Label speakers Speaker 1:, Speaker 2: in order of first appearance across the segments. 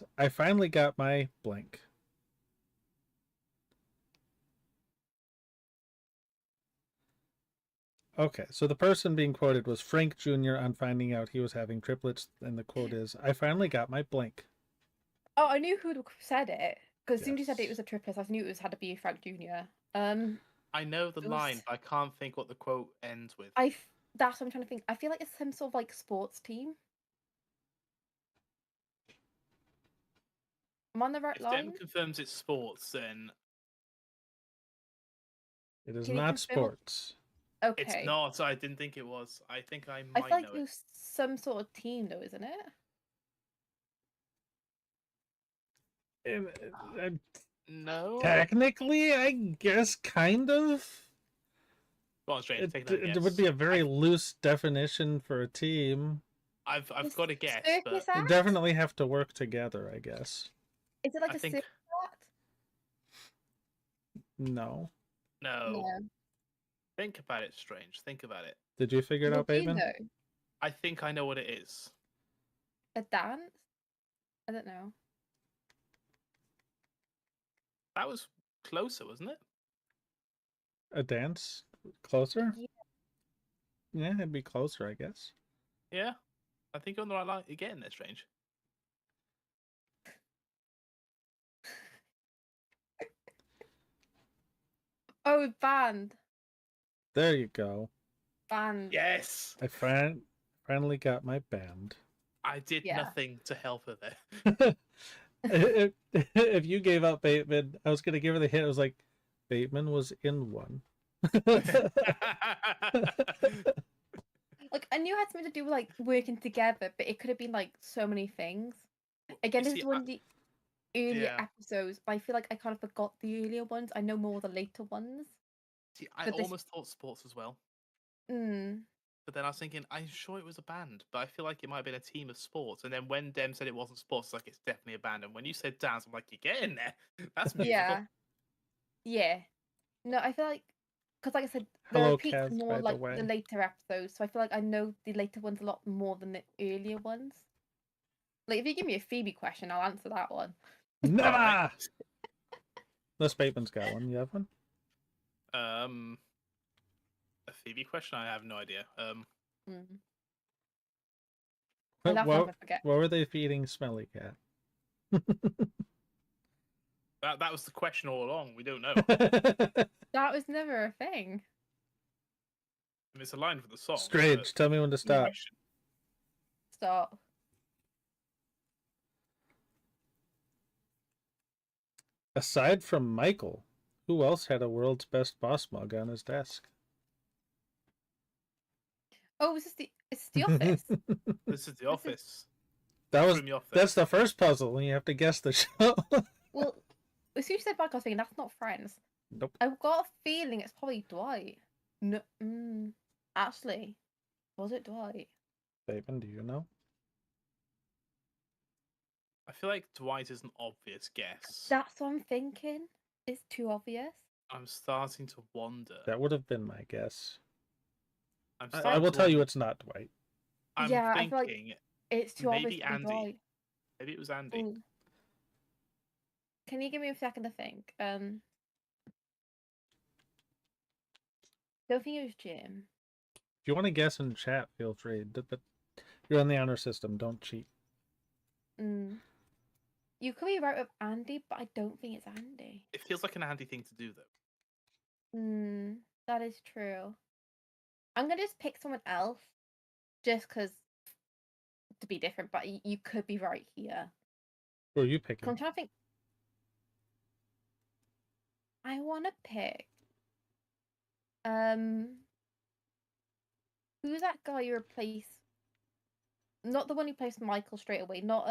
Speaker 1: is, I finally got my blank. Okay, so the person being quoted was Frank Jr. on finding out he was having triplets, and the quote is, I finally got my blank.
Speaker 2: Oh, I knew who said it. Because as soon as you said it
Speaker 1: Yes.
Speaker 2: was a triplets, I knew it had to be Frank Jr.
Speaker 3: I know the
Speaker 2: It was...
Speaker 3: line, but I can't think what the quote ends with.
Speaker 2: That's what I'm trying to think. I feel like it's some sort of like sports team. I'm on the right
Speaker 3: If Dem
Speaker 2: line?
Speaker 3: confirms it's sports, then
Speaker 1: It is
Speaker 2: Can you
Speaker 1: not
Speaker 2: confirm what...
Speaker 1: sports.
Speaker 3: it's
Speaker 2: Okay.
Speaker 3: not. I didn't think it was. I think I
Speaker 2: I feel
Speaker 3: might
Speaker 2: like
Speaker 3: know
Speaker 2: it
Speaker 3: it.
Speaker 2: was some sort of team though, isn't it?
Speaker 3: No.
Speaker 1: Technically, I guess kind of.
Speaker 3: Go on, Strange.
Speaker 1: It,
Speaker 3: Take another
Speaker 1: it would
Speaker 3: guess.
Speaker 1: be a very loose definition for a team.
Speaker 3: I've
Speaker 2: Is
Speaker 3: got a
Speaker 2: it
Speaker 3: guess, but
Speaker 2: circus
Speaker 1: They
Speaker 2: act?
Speaker 1: definitely have to work together, I guess.
Speaker 2: Is it like
Speaker 3: I
Speaker 2: a
Speaker 3: think
Speaker 2: circus act?
Speaker 1: No.
Speaker 3: no.
Speaker 2: No.
Speaker 3: Think about it, Strange. Think about it.
Speaker 1: Did you figure it
Speaker 2: What
Speaker 1: out,
Speaker 2: do you
Speaker 1: Bateman?
Speaker 2: know?
Speaker 3: I think I know what it is.
Speaker 2: A dance? I don't know.
Speaker 3: That was closer, wasn't it?
Speaker 1: A dance? Closer?
Speaker 2: Yeah.
Speaker 1: Yeah, it'd be closer, I guess.
Speaker 3: Yeah. I think you're on the right line. You're getting there, Strange.
Speaker 2: Oh, band.
Speaker 1: There you go.
Speaker 2: Band.
Speaker 3: Yes.
Speaker 1: I finally got my band.
Speaker 3: I did
Speaker 2: Yeah.
Speaker 3: nothing to help her there.
Speaker 1: if you gave up Bateman, I was gonna give her the hint. I was like, Bateman was in one.
Speaker 2: Like, I knew it had something to do with like working together, but it could have been like so many things. Again,
Speaker 3: You
Speaker 2: this
Speaker 3: see,
Speaker 2: is one of the earlier
Speaker 3: yeah.
Speaker 2: episodes, but I feel like I kind of forgot the earlier ones. I know more of the later ones.
Speaker 3: See, I
Speaker 2: But this...
Speaker 3: almost thought sports as well.
Speaker 2: Mm,
Speaker 3: But then I was thinking, I'm sure it was a band, but I feel like it might have been a team of sports. And then when Dem said it wasn't sports, it's like it's definitely a band. And when you said dance, I'm like, you're getting there. That's musical.
Speaker 2: yeah. Yeah. No, I feel like... Because like I said, the
Speaker 1: Hello,
Speaker 2: repeats
Speaker 1: Kaz,
Speaker 2: more
Speaker 1: by the
Speaker 2: like the
Speaker 1: way.
Speaker 2: later episodes, so I feel like I know the later ones a lot more than the earlier ones. Like, if you give me a Phoebe question, I'll answer that one.
Speaker 3: All right.
Speaker 1: Never! Unless Bateman's got one. You have one?
Speaker 3: A Phoebe question? I have no idea.
Speaker 2: Mm. I'll
Speaker 1: What,
Speaker 2: laugh if
Speaker 1: what,
Speaker 2: I forget.
Speaker 1: what were they feeding Smelly Cat?
Speaker 3: That was the question all along. We don't know.
Speaker 2: That was never a thing.
Speaker 3: And it's a line for the song.
Speaker 1: Strange, tell me when to stop.
Speaker 3: Question.
Speaker 2: Stop.
Speaker 1: Aside from Michael, who else had a world's best boss mug on his desk?
Speaker 2: Oh, is this the... It's The Office.
Speaker 3: This is The Office.
Speaker 1: That's the first puzzle, and you have to guess the show.
Speaker 2: Well, as soon as you said Mike, I was thinking that's not Friends.
Speaker 1: Nope.
Speaker 2: I've got a feeling it's probably Dwight. No, actually, was it Dwight?
Speaker 1: Bateman, do you know?
Speaker 3: I feel like Dwight is an obvious guess.
Speaker 2: That's what I'm thinking. It's too obvious.
Speaker 3: I'm starting to wonder.
Speaker 1: That would have been my guess.
Speaker 3: I
Speaker 1: will tell you it's not Dwight.
Speaker 3: I'm
Speaker 2: Yeah,
Speaker 3: thinking
Speaker 2: I feel like it's too obvious
Speaker 3: maybe
Speaker 2: to be
Speaker 3: Andy.
Speaker 2: Dwight.
Speaker 3: Maybe it was Andy.
Speaker 2: Ooh. Can you give me a second to think? Don't think it was Jim.
Speaker 1: If you want to guess in chat, feel free. But you're on the honor system. Don't cheat.
Speaker 2: You could be right with Andy, but I don't think it's Andy.
Speaker 3: It feels like an Andy thing to do, though.
Speaker 2: That is true. I'm gonna just pick someone else, just because to be different. But you could be right here.
Speaker 1: Who are you picking?
Speaker 2: I'm trying to think. I want to pick. Who's that guy you replaced? Not the one who placed Michael straight away. Not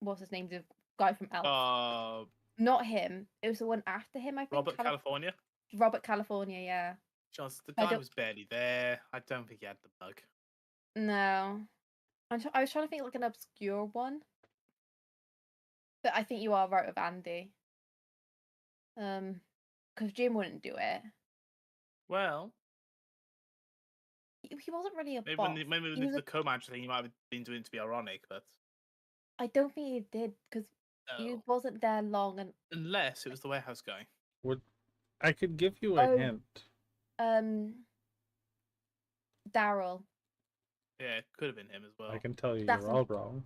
Speaker 2: what's his name? The guy from Elf. Not him. It was the one after him. I think.
Speaker 3: Robert California.
Speaker 2: Robert California. Yeah.
Speaker 3: Just the guy was barely there. I don't think he had the bug.
Speaker 2: No, I was trying to think like an obscure one. But I think you are right with Andy. Because Jim wouldn't do it.
Speaker 3: Well,
Speaker 2: he wasn't really a
Speaker 3: maybe
Speaker 2: boss.
Speaker 3: maybe the co-manager thing, he might have been doing it to be ironic, but
Speaker 2: I don't think he did because he
Speaker 3: No.
Speaker 2: wasn't there long. And
Speaker 3: Unless it was the warehouse guy.
Speaker 1: I could give you a hint.
Speaker 2: Daryl.
Speaker 3: Yeah, it could have been him as well.
Speaker 1: I can tell you
Speaker 2: That's
Speaker 1: you're all wrong.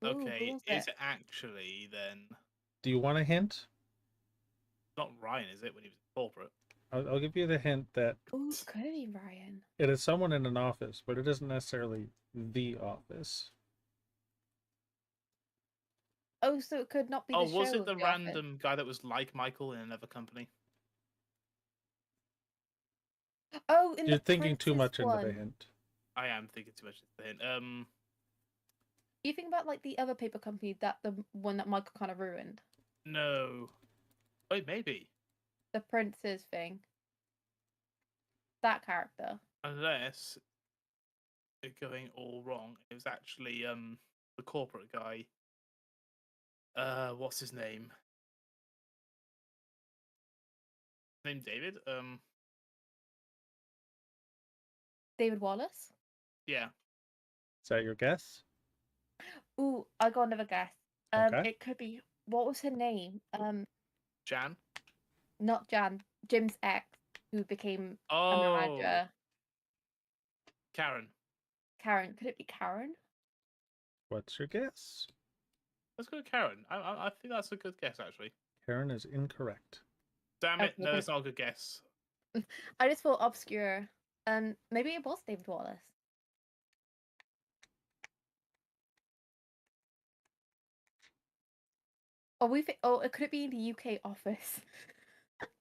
Speaker 2: Ooh, who
Speaker 3: Okay,
Speaker 2: was
Speaker 3: is
Speaker 2: it?
Speaker 3: it actually then
Speaker 1: Do you want a hint?
Speaker 3: not Ryan, is it, when he was corporate?
Speaker 1: I'll give you the hint that
Speaker 2: Ooh, it could have been Ryan.
Speaker 1: it is someone in an office, but it isn't necessarily the office.
Speaker 2: Oh, so it could not be the show.
Speaker 3: Oh, was it the
Speaker 2: Office.
Speaker 3: random guy that was like Michael in another company?
Speaker 2: Oh, in
Speaker 1: You're
Speaker 2: the
Speaker 1: thinking too
Speaker 2: Princess
Speaker 1: much into the
Speaker 2: one.
Speaker 1: hint.
Speaker 3: I am thinking too much into the hint.
Speaker 2: You think about like the other paper company, that the one that Michael kind of ruined,
Speaker 3: No. Wait, maybe.
Speaker 2: the Prince's thing. That character.
Speaker 3: Unless it's going all wrong. It was actually the corporate guy. What's his name? Name David?
Speaker 2: David Wallace.
Speaker 3: Yeah.
Speaker 1: Is that your guess?
Speaker 2: Ooh, I got another guess.
Speaker 1: Okay.
Speaker 2: It could be, what was her name?
Speaker 3: Jan?
Speaker 2: Not Jan. Jim's ex, who became a
Speaker 3: Oh,
Speaker 2: manager.
Speaker 3: Karen.
Speaker 2: Karen. Could it be Karen?
Speaker 1: What's your guess?
Speaker 3: Let's go with Karen. I think that's a good guess, actually.
Speaker 1: Karen is incorrect.
Speaker 3: Damn it!
Speaker 2: Okay,
Speaker 3: No,
Speaker 2: then-
Speaker 3: it's not a good guess.
Speaker 2: I just thought obscure. Maybe it was David Wallace. Oh, it could it be in the UK office?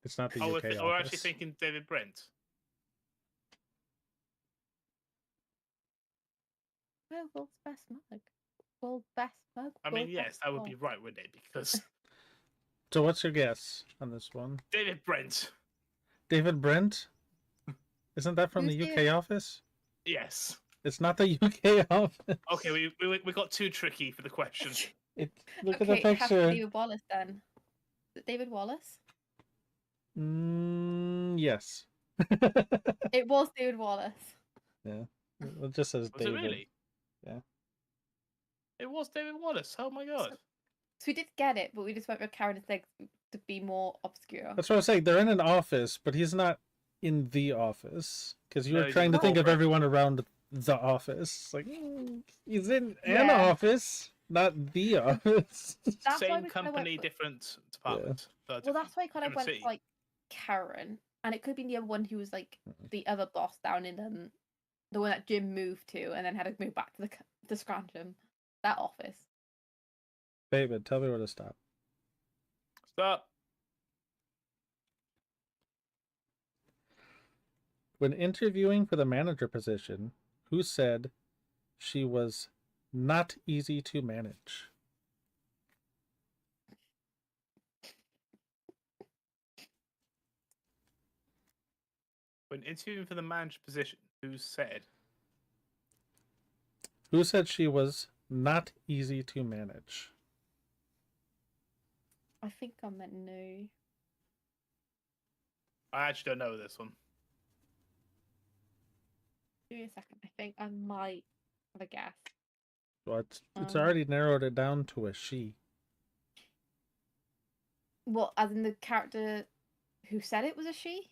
Speaker 1: It's not the
Speaker 3: Oh,
Speaker 1: UK
Speaker 3: we're
Speaker 1: office.
Speaker 3: actually thinking David Brent.
Speaker 2: Well, world's best mug. World's best mug.
Speaker 3: I mean,
Speaker 2: world's
Speaker 3: yes,
Speaker 2: best
Speaker 3: that would
Speaker 2: mug.
Speaker 3: be right, wouldn't it? Because
Speaker 1: So what's your guess on this one?
Speaker 3: David Brent.
Speaker 1: David Brent? Isn't that from
Speaker 2: Who's
Speaker 1: the UK
Speaker 2: David-
Speaker 1: office?
Speaker 3: Yes.
Speaker 1: It's not the UK office.
Speaker 3: Okay, we got too tricky for the question.
Speaker 1: Look
Speaker 2: Okay,
Speaker 1: at the
Speaker 2: it has to be
Speaker 1: picture.
Speaker 2: David Wallace then. Is it David Wallace?
Speaker 1: Yes.
Speaker 2: It was David Wallace.
Speaker 1: Yeah. It just says
Speaker 3: Was
Speaker 1: David.
Speaker 3: it really?
Speaker 1: Yeah.
Speaker 3: It was David Wallace. Oh my god.
Speaker 2: So we did get it, but we just went with Karen instead to be more obscure.
Speaker 1: That's what I was saying. They're in an office, but he's not in the office. Because you
Speaker 3: No,
Speaker 1: were
Speaker 3: he's
Speaker 1: trying
Speaker 3: in
Speaker 1: to think of
Speaker 3: corporate.
Speaker 1: everyone around the office. Like, he's in an
Speaker 2: Yeah.
Speaker 1: office, not the office.
Speaker 2: That's why
Speaker 3: Same
Speaker 2: we kinda
Speaker 3: company,
Speaker 2: went with-
Speaker 3: different department.
Speaker 2: Well, that's why I kind of
Speaker 3: different
Speaker 2: went
Speaker 3: city.
Speaker 2: for, like Karen, and it could be the other one who was like the other boss down in the one that Jim moved to, and then had to move back to the Scranton, that office.
Speaker 1: David, tell me where to stop.
Speaker 3: Stop.
Speaker 1: When interviewing for the manager position, who said she was not easy to manage?
Speaker 3: When interviewing for the manager position, who said?
Speaker 1: Who said she was not easy to manage?
Speaker 2: I think I meant no.
Speaker 3: I actually don't know this one.
Speaker 2: Give me a second. I think I might have a guess.
Speaker 1: Well, it's
Speaker 2: Um,
Speaker 1: already narrowed it down to a she.
Speaker 2: What, as in the character who said it was a she?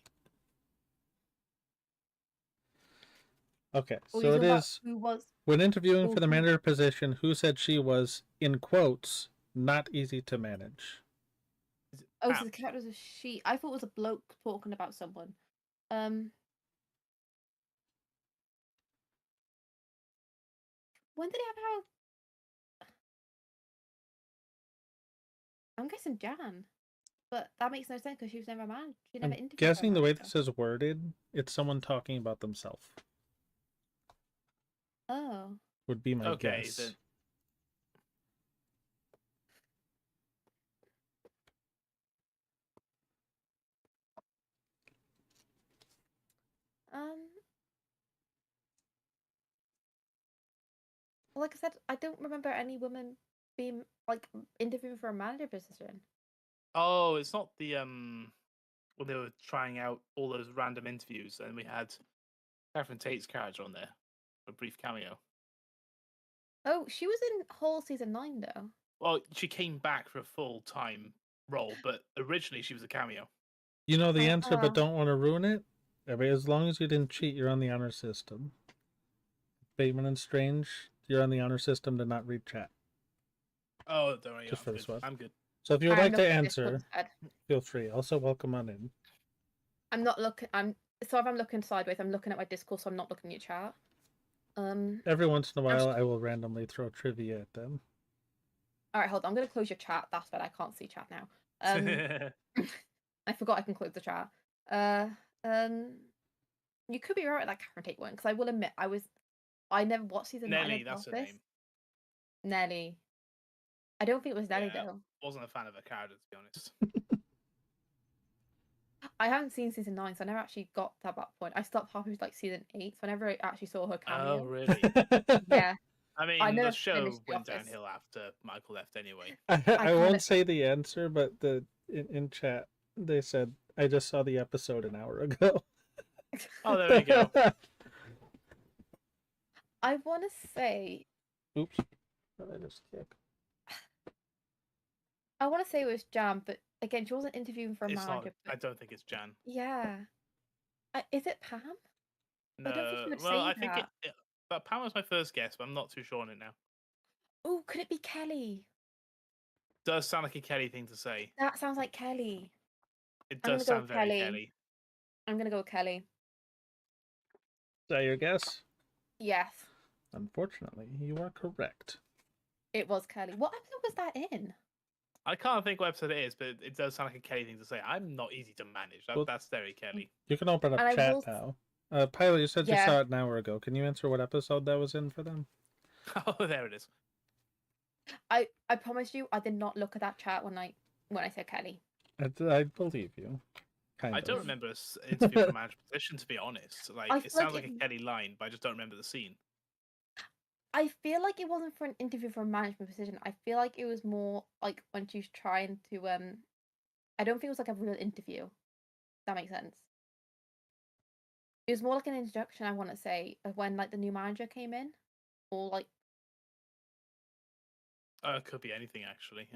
Speaker 1: Okay,
Speaker 2: Or
Speaker 1: so
Speaker 2: you're
Speaker 1: it
Speaker 2: talking about
Speaker 1: is
Speaker 2: who was.
Speaker 1: when interviewing
Speaker 2: Or
Speaker 1: for the
Speaker 2: who-
Speaker 1: manager position, who said she was, in quotes, not easy to manage?
Speaker 3: Is it
Speaker 2: Oh, so
Speaker 3: Pam?
Speaker 2: the character was a she. I thought it was a bloke talking about someone. When did he have how? I'm guessing Jan, but that makes no sense because she was never man. She never
Speaker 1: I'm
Speaker 2: interviewed.
Speaker 1: guessing
Speaker 2: her
Speaker 1: the way
Speaker 2: manager.
Speaker 1: this is worded, it's someone talking about themselves.
Speaker 2: Oh,
Speaker 1: Would be my
Speaker 3: Okay,
Speaker 1: guess.
Speaker 3: then.
Speaker 2: like I said, I don't remember any women being like interviewing for a manager position.
Speaker 3: Oh, it's not the when they were trying out all those random interviews, and we had Catherine Tate's character on there, a brief cameo.
Speaker 2: Oh, she was in whole season 9 though.
Speaker 3: Well, she came back for a full-time role, but originally she was a cameo.
Speaker 1: You know the answer, but don't want to ruin it? I mean, as long as you didn't cheat, you're on the honor system. Bateman and Strange, you're on the honor system to not read chat.
Speaker 3: Oh, don't worry.
Speaker 1: Just for this one.
Speaker 3: I'm good.
Speaker 1: So if you would like to answer, feel free. Also, welcome on in.
Speaker 2: I'm not looking. So if I'm looking sideways, I'm looking at my Discord, so I'm not looking at your chat.
Speaker 1: Every once in a while, I will randomly throw trivia at them.
Speaker 2: All right, hold on. I'm gonna close your chat. That's bad. I can't see chat now. I forgot I can close the chat. You could be right with that Karen Tate one, because I will admit I never watched season 9
Speaker 3: Nelly,
Speaker 2: of
Speaker 3: that's her
Speaker 2: Office.
Speaker 3: name.
Speaker 2: Nelly. I don't think it was Nelly though.
Speaker 3: Wasn't a fan of her character, to be honest.
Speaker 2: I haven't seen season 9, so I never actually got to that point. I stopped halfway through like season 8, so I never actually saw her cameo.
Speaker 3: Oh, really?
Speaker 2: Yeah.
Speaker 3: I mean, the show went downhill after Michael left anyway.
Speaker 1: I won't say the answer, but in chat, they said, I just saw the episode an hour ago.
Speaker 3: Oh, there we go.
Speaker 2: I want to say...
Speaker 1: Oops. What did I just kick?
Speaker 2: I want to say it was Jan, but again, she wasn't interviewing for a manager.
Speaker 3: I don't think it's Jan.
Speaker 2: Yeah. Is it Pam?
Speaker 3: No. I think but Pam was my first guess, but I'm not too sure on it now.
Speaker 2: Oh, could it be Kelly?
Speaker 3: Does sound like a Kelly thing to say.
Speaker 2: That sounds like Kelly.
Speaker 3: It does sound very Kelly.
Speaker 2: I'm gonna go with Kelly.
Speaker 1: Is that your guess?
Speaker 2: Yes.
Speaker 1: Unfortunately, you are correct.
Speaker 2: It was Kelly. What episode was that in?
Speaker 3: I can't think what episode it is, but it does sound like a Kelly thing to say. I'm not easy to manage. That's very Kelly.
Speaker 1: You can open up chat now. Pilot, you said you saw it an hour ago. Can you answer what episode that was in for them?
Speaker 3: Oh, there it is.
Speaker 2: I promise you, I did not look at that chat when I said Kelly.
Speaker 1: I believe you.
Speaker 3: I don't remember an interview for a manager position, to be honest. It sounds like a Kelly line, but I just don't remember the scene.
Speaker 2: I feel like it wasn't for an interview for a management position. I feel like it was more like when she was trying to I don't think it was like a real interview. If that makes sense. It was more like an introduction, I want to say, of when like the new manager came in, or like.
Speaker 3: It could be anything actually.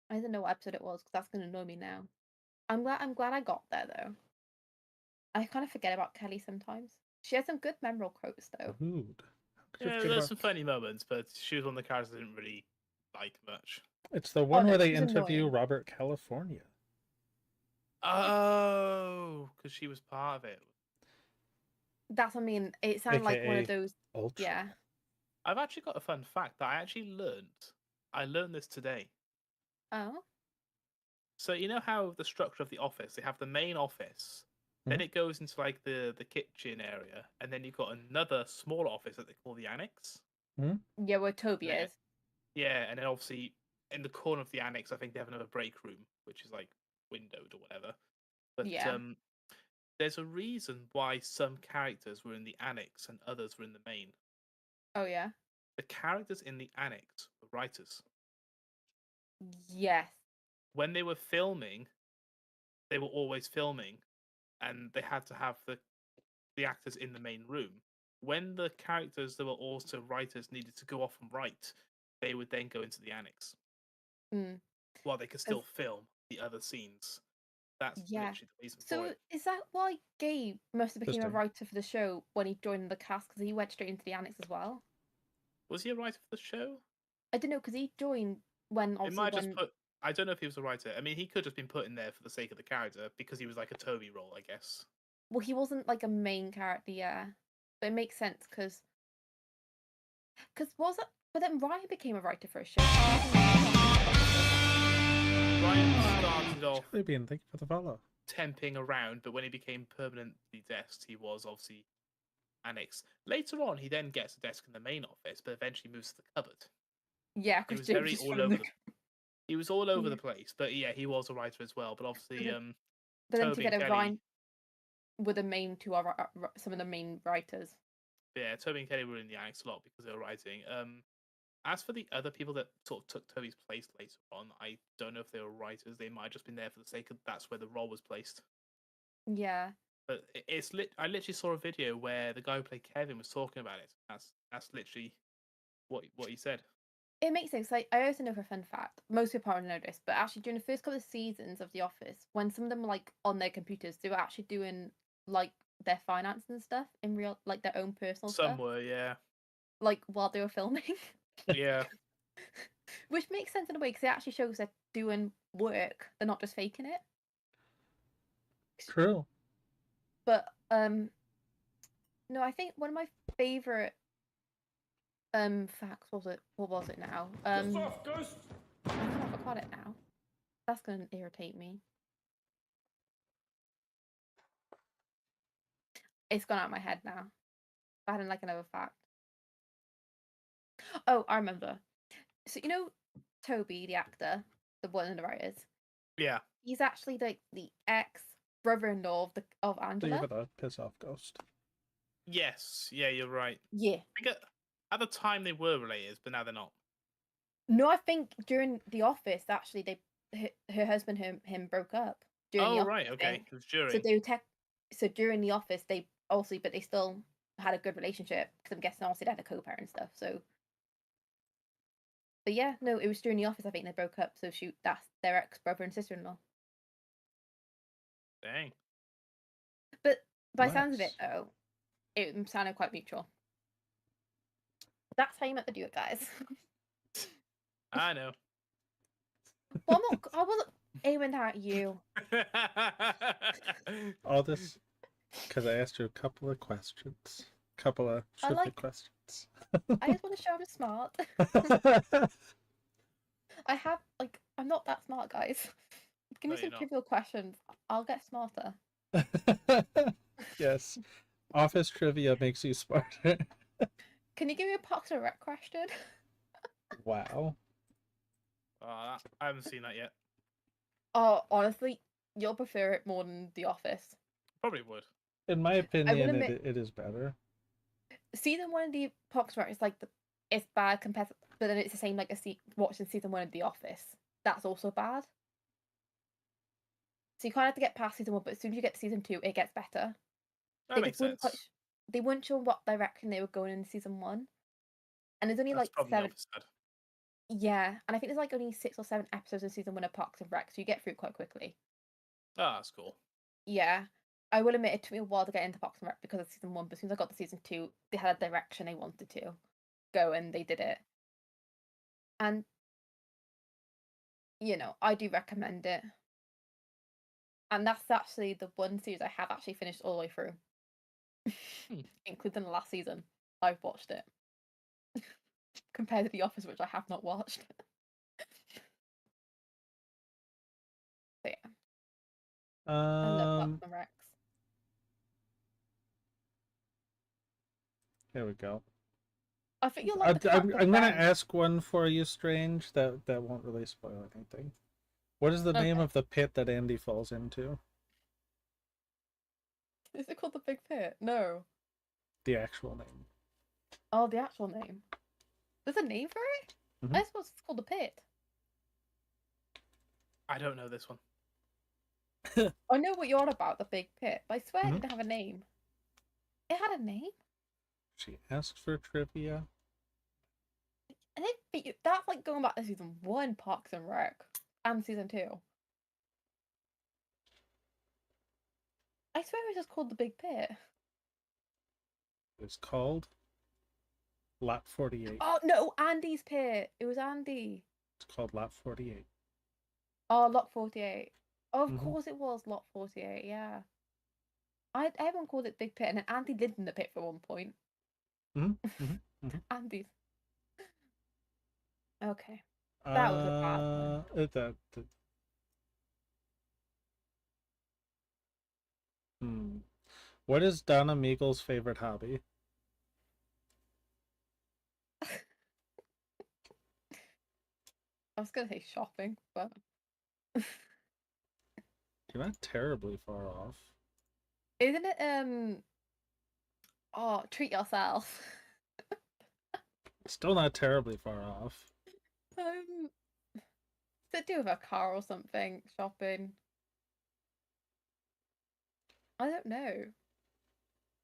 Speaker 2: I don't know what episode it was because that's gonna annoy me now. I'm glad I got there though. I kind of forget about Kelly sometimes. She has some good memorable quotes though.
Speaker 3: Yeah, there's some funny moments, but she was one of the characters I didn't really like much.
Speaker 1: It's the one where they interview Robert California.
Speaker 3: Oh, because she was part of it.
Speaker 2: That's what I mean. It sounded like one of those.
Speaker 1: Ultra.
Speaker 2: Yeah.
Speaker 3: I've actually got a fun fact that I actually learned. I learned this today.
Speaker 2: Oh.
Speaker 3: So you know how the structure of the office, they have the main office, then it goes into like the kitchen area, and then you've got another smaller office that they call the annex.
Speaker 2: Yeah, where Toby is.
Speaker 3: Yeah, and then obviously in the corner of the annex, I think they have another break room, which is like windowed or whatever. But there's a reason why some characters were in the annex and others were in the main.
Speaker 2: Oh yeah.
Speaker 3: The characters in the annex were writers.
Speaker 2: Yes.
Speaker 3: When they were filming, they were always filming, and they had to have the actors in the main room. When the characters that were also writers needed to go off and write, they would then go into the annex. While they could still film the other scenes. That's literally the reason for it.
Speaker 2: So is that why Gabe must have became a writer for the show when he joined the cast? Because he went straight into the annex as well.
Speaker 3: Was he a writer for the show?
Speaker 2: I don't know, because he joined when
Speaker 3: I don't know if he was a writer. I mean, he could have been put in there for the sake of the character because he was like a Toby role, I guess.
Speaker 2: Well, he wasn't like a main character, yeah. But it makes sense because was it? But then Ryan became a writer for a show.
Speaker 3: Ryan started off.
Speaker 1: Thank you for the follow.
Speaker 3: Temping around, but when he became permanently desk, he was obviously annex. Later on, he then gets a desk in the main office, but eventually moves to the cupboard.
Speaker 2: Yeah,
Speaker 3: he was very all over. He was all over the place, but yeah, he was a writer as well. But obviously,
Speaker 2: but then together, Ryan were the main two some of the main writers.
Speaker 3: Yeah, Toby and Kelly were in the annex a lot because they were writing. As for the other people that sort of took Toby's place later on, I don't know if they were writers. They might have just been there for the sake of that's where the role was placed.
Speaker 2: Yeah,
Speaker 3: But it's lit. I literally saw a video where the guy who played Kevin was talking about it. That's literally what he said.
Speaker 2: It makes sense. Like, I also know for a fun fact, most people probably know this, but actually during the first couple of seasons of The Office, when some of them were like on their computers, they were actually doing like their finance and stuff in real, like their own personal
Speaker 3: Some
Speaker 2: stuff,
Speaker 3: were, yeah,
Speaker 2: like while they were filming.
Speaker 3: yeah.
Speaker 2: Which makes sense in a way because it actually shows they're doing work. They're not just faking it.
Speaker 1: True.
Speaker 2: But no, I think one of my favorite facts was it. What was it now?
Speaker 4: Soft ghost.
Speaker 2: I kind of forgot it now. That's gonna irritate me. It's gone out of my head now. I hadn't like another fact. Oh, I remember. So you know Toby, the actor, the one of the writers.
Speaker 3: Yeah.
Speaker 2: He's actually the ex brother-in-law of
Speaker 1: So you
Speaker 2: Angela.
Speaker 1: have a piss off ghost.
Speaker 3: Yes. Yeah, you're right.
Speaker 2: Yeah.
Speaker 3: I think at the time they were related, but now they're not.
Speaker 2: No, I think during The Office, actually, her husband him broke up during The
Speaker 3: Oh
Speaker 2: Office.
Speaker 3: right,
Speaker 2: I
Speaker 3: okay.
Speaker 2: think.
Speaker 3: It was during.
Speaker 2: So so during The Office, they also, but they still had a good relationship because I'm guessing also they had a co-parent and stuff. So, but yeah, no, it was during The Office. I think they broke up. So that's their ex brother and sister-in-law.
Speaker 3: Dang.
Speaker 2: But by sounds of it,
Speaker 1: Nice.
Speaker 2: though, it sounded quite mutual. That's how you meant to do it, guys.
Speaker 3: I know.
Speaker 2: Well, I wasn't aiming at you.
Speaker 1: All this because I asked you a couple of questions. Couple of
Speaker 2: I
Speaker 1: trivia
Speaker 2: like-
Speaker 1: questions.
Speaker 2: I just want to show I'm smart. I have, like, I'm not that smart, guys. Give me
Speaker 3: No,
Speaker 2: some
Speaker 3: you're not.
Speaker 2: trivial questions. I'll get smarter.
Speaker 1: Yes. Office trivia makes you smarter.
Speaker 2: Can you give me a Parks and Rec question?
Speaker 1: Wow.
Speaker 3: I haven't seen that yet.
Speaker 2: Oh, honestly, you'll prefer it more than The Office.
Speaker 3: Probably would.
Speaker 1: In my opinion,
Speaker 2: admit-
Speaker 1: it is better.
Speaker 2: Season 1 of The Parks and Rec is like, it's bad compared to, but then it's the same like watching season 1 of The Office. That's also bad. So you kind of have to get past season 1, but as soon as you get to season 2, it gets better.
Speaker 3: That makes sense.
Speaker 2: They weren't sure what direction they were going in season 1. And there's only
Speaker 3: That's
Speaker 2: like
Speaker 3: probably
Speaker 2: 7.
Speaker 3: sad.
Speaker 2: Yeah, and I think there's like only 6 or 7 episodes in season 1 of Parks and Rec, so you get through quite quickly.
Speaker 3: Oh, that's cool.
Speaker 2: Yeah, I will admit it took me a while to get into Parks and Rec because of season 1, but as soon as I got to season 2, they had a direction they wanted to go, and they did it. And you know, I do recommend it. And that's actually the one series I have actually finished all the way through, including the last season. I've watched it compared to The Office, which I have not watched. So yeah, I love Parks and Recs.
Speaker 1: Here we go.
Speaker 2: I think you'll like the
Speaker 1: I'm
Speaker 2: character
Speaker 1: gonna
Speaker 2: Ben.
Speaker 1: ask one for you, Strange. That won't really spoil anything. What is the name
Speaker 2: Okay.
Speaker 1: of the pit that Andy falls into?
Speaker 2: Is it called the Big Pit? No.
Speaker 1: The actual name.
Speaker 2: Oh, the actual name. There's a name for it?
Speaker 1: Mhm.
Speaker 2: I suppose it's called the Pit.
Speaker 3: I don't know this one.
Speaker 2: I know what you're on about, the Big Pit, but I swear it
Speaker 1: Mhm.
Speaker 2: didn't have a name. It had a name?
Speaker 1: She asked for trivia.
Speaker 2: And that's like going back to season 1 Parks and Rec and season 2. I swear it was just called the Big Pit.
Speaker 1: It's called Lap 48.
Speaker 2: Oh no, Andy's Pit. It was Andy.
Speaker 1: It's called Lap 48.
Speaker 2: Oh, Lot 48. Oh, of
Speaker 1: Mhm.
Speaker 2: course it was Lot 48. Yeah. Everyone called it Big Pit, and then Andy lived in the pit for one point. Andy's. Okay. That was a bad one.
Speaker 1: What is Donna Meagle's favorite hobby?
Speaker 2: I was gonna say shopping, but
Speaker 1: You're not terribly far off.
Speaker 2: isn't it oh, treat yourself.
Speaker 1: Still not terribly far off.
Speaker 2: To do with a car or something, shopping. I don't know.
Speaker 1: It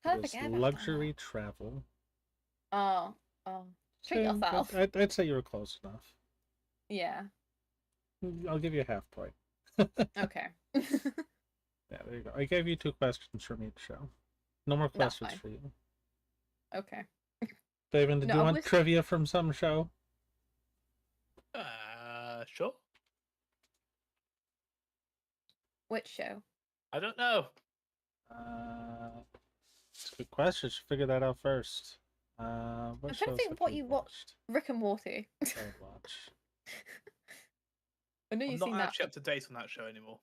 Speaker 2: Kind of
Speaker 1: was
Speaker 2: forget about
Speaker 1: luxury travel.
Speaker 2: that. Oh, treat
Speaker 1: So,
Speaker 2: yourself.
Speaker 1: I'd say you were close enough.
Speaker 2: Yeah.
Speaker 1: I'll give you a half point.
Speaker 2: Okay.
Speaker 1: Yeah, there you go. I gave you 2 questions from each show. No more
Speaker 2: That's
Speaker 1: questions
Speaker 2: fine.
Speaker 1: for you.
Speaker 2: Okay.
Speaker 1: David, did
Speaker 2: No,
Speaker 1: you
Speaker 2: I
Speaker 1: want
Speaker 2: wish-
Speaker 1: trivia from some show?
Speaker 3: Sure.
Speaker 2: Which show?
Speaker 3: I don't know.
Speaker 1: It's a good question. Should figure that out first. What
Speaker 2: I'm trying to
Speaker 1: shows
Speaker 2: think
Speaker 1: have
Speaker 2: what
Speaker 1: you
Speaker 2: you watched. Rick and Morty.
Speaker 1: I'd watch.
Speaker 2: I know
Speaker 3: I'm
Speaker 2: you've
Speaker 3: not
Speaker 2: seen that.
Speaker 3: actually up to date on that show anymore.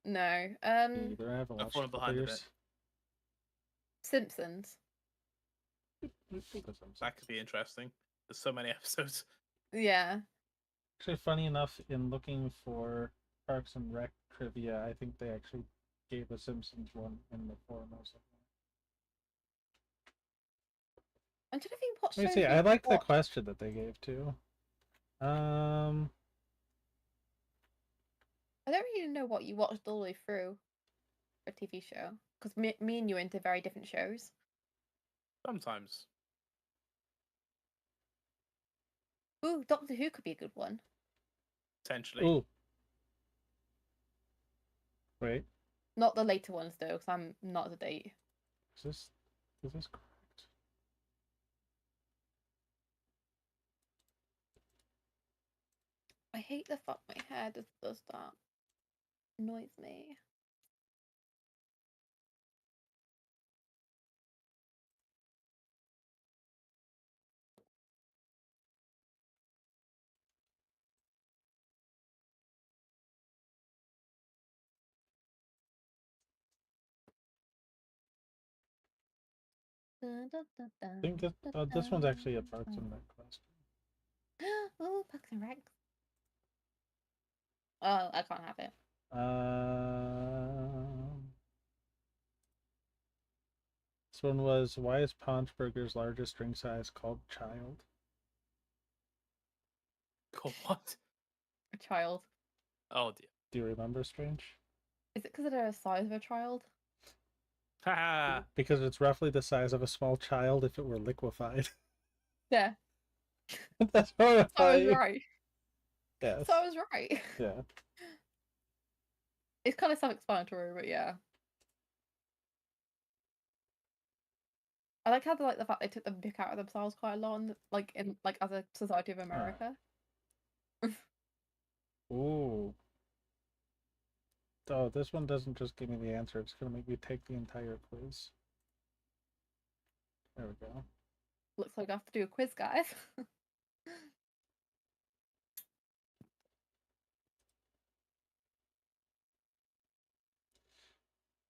Speaker 2: No.
Speaker 1: Either I haven't
Speaker 3: I've
Speaker 1: watched
Speaker 3: fallen
Speaker 1: it for
Speaker 3: behind a
Speaker 1: years.
Speaker 2: Simpsons.
Speaker 3: That could be interesting. There's so many episodes.
Speaker 2: Yeah.
Speaker 1: Actually, funny enough, in looking for Parks and Rec trivia, I think they actually gave a Simpsons one in the forum or something.
Speaker 2: I'm trying to think what
Speaker 1: Let me
Speaker 2: shows
Speaker 1: see.
Speaker 2: we
Speaker 1: I like the
Speaker 2: watched.
Speaker 1: question that they gave too.
Speaker 2: I don't really know what you watched all the way through a TV show because me and you are into very different shows.
Speaker 3: Sometimes.
Speaker 2: Ooh, Doctor Who could be a good one.
Speaker 3: Potentially.
Speaker 1: Ooh. Wait,
Speaker 2: Not the later ones though, because I'm not up to date.
Speaker 1: is this correct?
Speaker 2: I hate the fact my hair just does that. Annoys me.
Speaker 1: I think this one's actually a Parks and Rec question.
Speaker 2: Oh, Parks and Rec. Oh, I can't have it.
Speaker 1: This one was, why is Paunchburger's largest drink size called Child?
Speaker 3: Called what?
Speaker 2: A child.
Speaker 3: Oh dear.
Speaker 1: Do you remember, Strange?
Speaker 2: Is it because they're the size of a child?
Speaker 3: Haha.
Speaker 1: Because it's roughly the size of a small child if it were liquefied.
Speaker 2: Yeah.
Speaker 1: That's
Speaker 2: I was
Speaker 1: horrifying.
Speaker 2: right.
Speaker 1: Yes.
Speaker 2: So I was right.
Speaker 1: Yeah.
Speaker 2: It's kind of self-explanatory, but yeah. I like how the fact they took the pick out of themselves quite a lot, in as a Society of America.
Speaker 1: Ooh. Oh, this one doesn't just give me the answer. It's gonna make me take the entire quiz. There we go.
Speaker 2: Looks like I have to do a quiz, guys.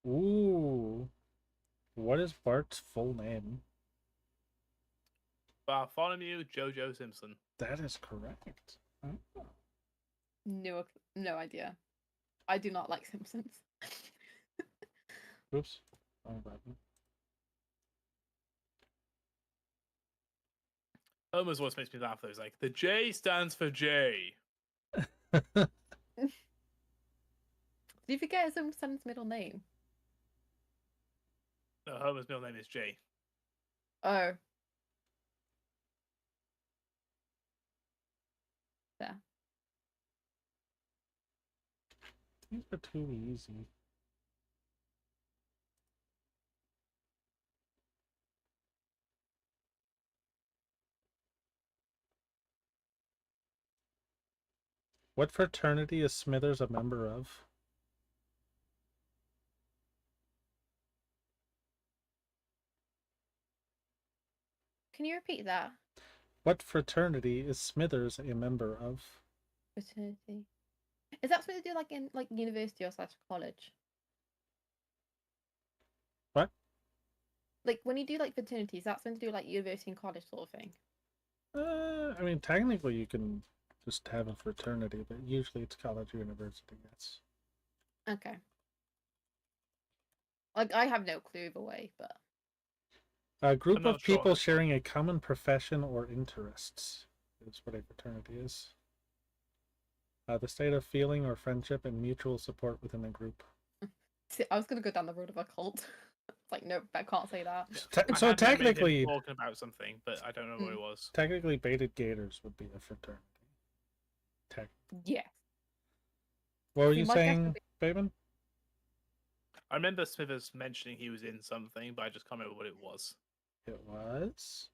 Speaker 1: Ooh. What is Bart's full name?
Speaker 3: Bartholomew Jojo Simpson.
Speaker 1: That is correct. Oh.
Speaker 2: No idea. I do not like Simpsons.
Speaker 1: Oops. Wrong button.
Speaker 3: Homer's voice makes me laugh though. He's like, the J stands for J.
Speaker 2: Did you forget Simpson's middle name?
Speaker 3: No, Homer's middle name is J.
Speaker 2: Oh. Yeah.
Speaker 1: These are too easy. What fraternity is Smithers a member of?
Speaker 2: Can you repeat that?
Speaker 1: What fraternity is Smithers a member of?
Speaker 2: Fraternity. Is that something to do in university or slash college?
Speaker 1: What?
Speaker 2: Like when you do fraternity, is that something to do university and college sort of thing?
Speaker 1: I mean, technically you can just have a fraternity, but usually it's college or university, yes.
Speaker 2: Okay. I have no clue either way, but
Speaker 1: A group
Speaker 3: I'm not
Speaker 1: of
Speaker 3: sure on
Speaker 1: people
Speaker 3: this one.
Speaker 1: sharing a common profession or interests is what a fraternity is. The state of feeling or friendship and mutual support within a group.
Speaker 2: See, I was gonna go down the road of a cult. It's like, nope, I can't say that.
Speaker 3: I
Speaker 1: So
Speaker 3: had memory of him
Speaker 1: technically,
Speaker 3: talking about something, but I don't know what it was.
Speaker 1: technically, baited gators would be a fraternity. Tech.
Speaker 2: Yes.
Speaker 1: What were
Speaker 2: See,
Speaker 1: you
Speaker 2: my guess
Speaker 1: saying,
Speaker 2: would be-
Speaker 1: Bateman?
Speaker 3: I remember Smithers mentioning he was in something, but I just can't remember what it was.
Speaker 1: It was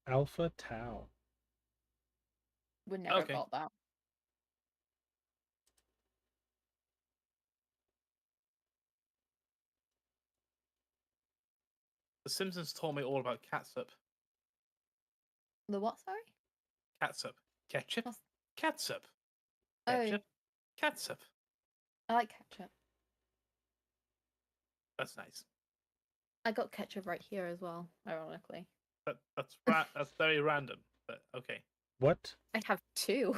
Speaker 1: Alpha Tau.
Speaker 2: Would never
Speaker 3: Okay.
Speaker 2: have got that.
Speaker 3: The Simpsons told me all about catsup.
Speaker 2: The what? Sorry.
Speaker 3: Catsup. Ketchup.
Speaker 2: What's-
Speaker 3: Catsup.
Speaker 2: Oh,
Speaker 3: Ketchup. Catsup.
Speaker 2: I like ketchup.
Speaker 3: That's nice.
Speaker 2: I got ketchup right here as well, ironically.
Speaker 3: That's very random, but okay.
Speaker 1: What?
Speaker 2: I have two.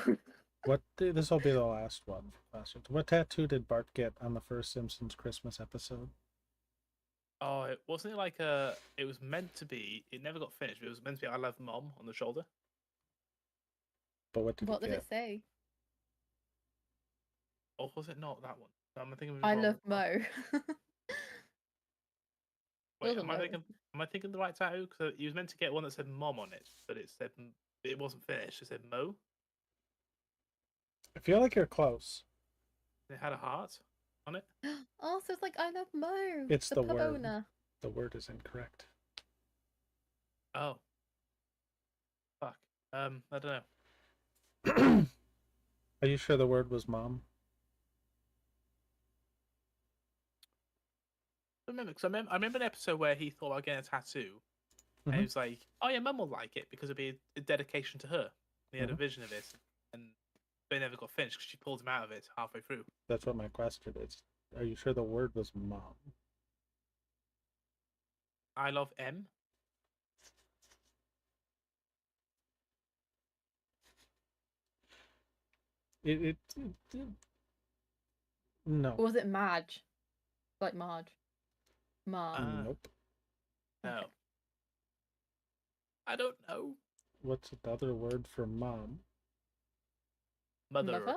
Speaker 1: This will be the last one. What tattoo did Bart get on the first Simpsons Christmas episode?
Speaker 3: Oh, it wasn't it like it was meant to be. It never got finished. But it was meant to be "I love Mom" on the shoulder.
Speaker 1: But what did
Speaker 2: What
Speaker 1: he
Speaker 2: did
Speaker 1: get?
Speaker 2: it say?
Speaker 3: Or was it not that one? I'm thinking.
Speaker 2: I love Mo.
Speaker 3: Wait,
Speaker 2: Wasn't Mo.
Speaker 3: am I thinking the right tattoo? Because he was meant to get one that said "Mom" on it, but it wasn't finished. It said "Mo."
Speaker 1: I feel like you're close.
Speaker 3: It had a heart on it.
Speaker 2: Oh, so it's like I love Mo.
Speaker 1: It's the
Speaker 2: pub
Speaker 1: word.
Speaker 2: owner.
Speaker 1: The word is incorrect.
Speaker 3: Oh, fuck. I don't know.
Speaker 1: Are you sure the word was mom?
Speaker 3: I remember an episode where he thought about getting a tattoo, and he was like, "Oh yeah, Mum will like it because it'd be a dedication to her." He had a vision of it, and they never got finished because she pulled him out of it halfway through.
Speaker 1: That's what my question is. Are you sure the word was mom?
Speaker 3: I love M.
Speaker 1: No.
Speaker 2: Or was it Madge? Like Marge. Marge.
Speaker 1: Nope.
Speaker 3: No.
Speaker 2: Okay.
Speaker 3: I don't know.
Speaker 1: What's another word for mom?
Speaker 3: Mother.
Speaker 2: Mother?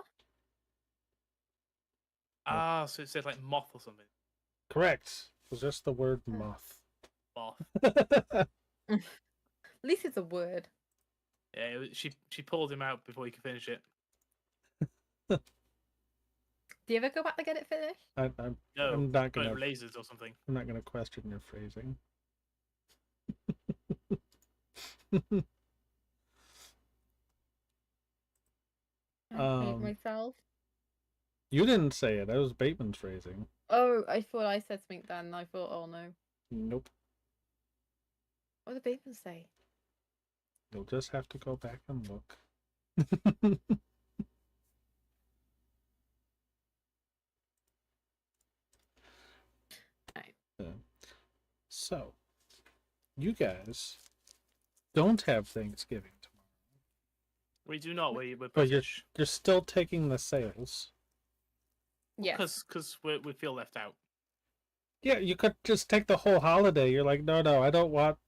Speaker 3: Ah, so it said like moth or something.
Speaker 1: Correct. It was just the word moth.
Speaker 3: Moth.
Speaker 2: At least it's a word.
Speaker 3: Yeah, she pulled him out before he could finish it.
Speaker 2: Do you ever go back to get it finished?
Speaker 3: No,
Speaker 1: I'm not gonna
Speaker 3: lasers or something.
Speaker 1: I'm not gonna question your phrasing.
Speaker 2: I hate myself.
Speaker 1: You didn't say it. That was Bateman's phrasing.
Speaker 2: Oh, I thought I said something then. And I thought, oh no.
Speaker 1: Nope.
Speaker 2: What did Bateman say?
Speaker 1: You'll just have to go back and look.
Speaker 2: Right.
Speaker 1: So, you guys don't have Thanksgiving tomorrow,
Speaker 3: We do not. We're
Speaker 1: but
Speaker 3: British.
Speaker 1: you're still taking the sales.
Speaker 2: Yes.
Speaker 3: Because we feel left out.
Speaker 1: Yeah, you could just take the whole holiday. You're like, no, I don't want